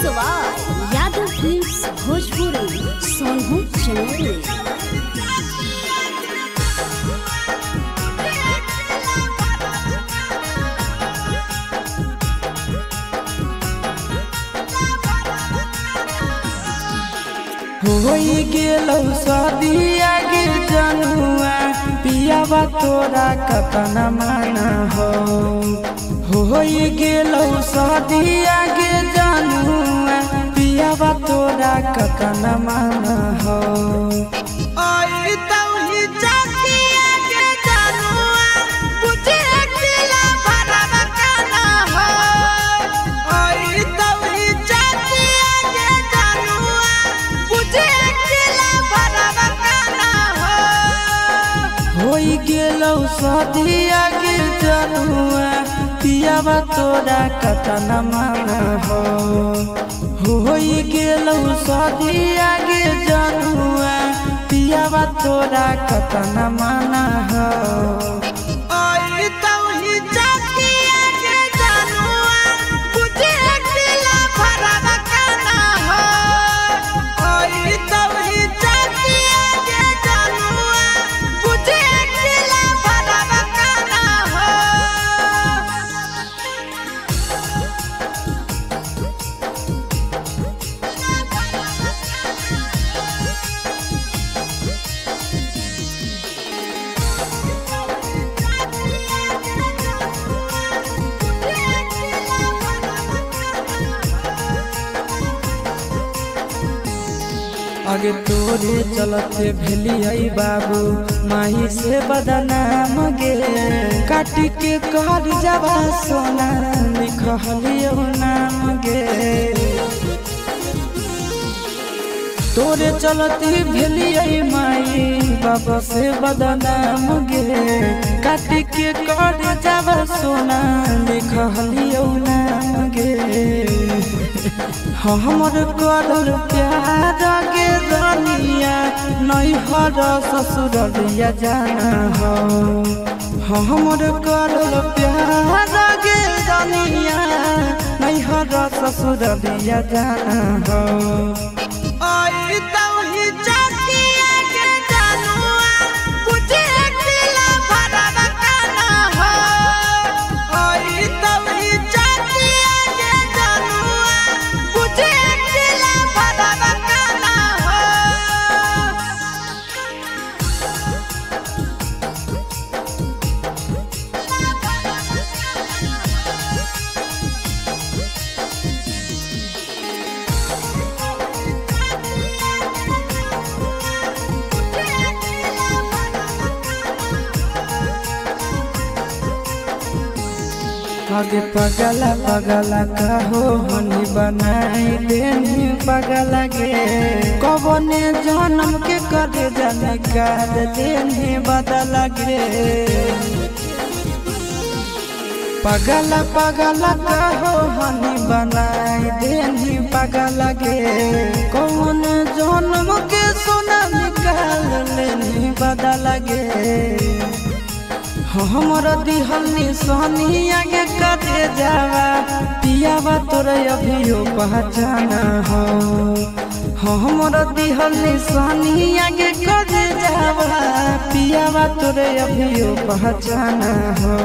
सवार यादव फिल्म्स भोजपुरी सोनू चंदेल। होई गेलौ शादिया गे जनुआ पियावा तोरा कतना माना हो। होई गेलौ शादिया गे जनुआ पियावा तोरा कतना माना हो। होई गेलौ शादिया गे जनुआ पियावा तोरा कतना माना हो। होई गेलौ शादिया गे जनुआ पियावा तोरा कतना माना हो। आगे तोरे चलते भेलियै बाबू माही से बदनाम गे। काटी के कर जावा सोना लिखलियो नाम गे। तोरे चलते भेलियै माई बाबा से बदनाम गे। काटी के कर जावा सोना लिखलियो नाम गे। हमर करल प्यार गे दुनिया नैहर ससुरलिया जाना हो। हमर करल प्यार गे दुनिया नैहर ससुरलिया जाना हो। आगे पगला पगला कहो हनी बनाई देनी पगला गे। कबने जन्म के करे जाने कर देनी बदला गे। पगला पगला कहो हनी बनाई देनी पगला गे। कौन जन्म के सोना निकाल लेनी बदला गे। हमर दिहल निशानी आगे कटे जावा पियावा तोरे अभियो पहचाना हो। हमर दिहल निशानी आगे कटे जावा पियावा तोरे अभियो पहचाना हो।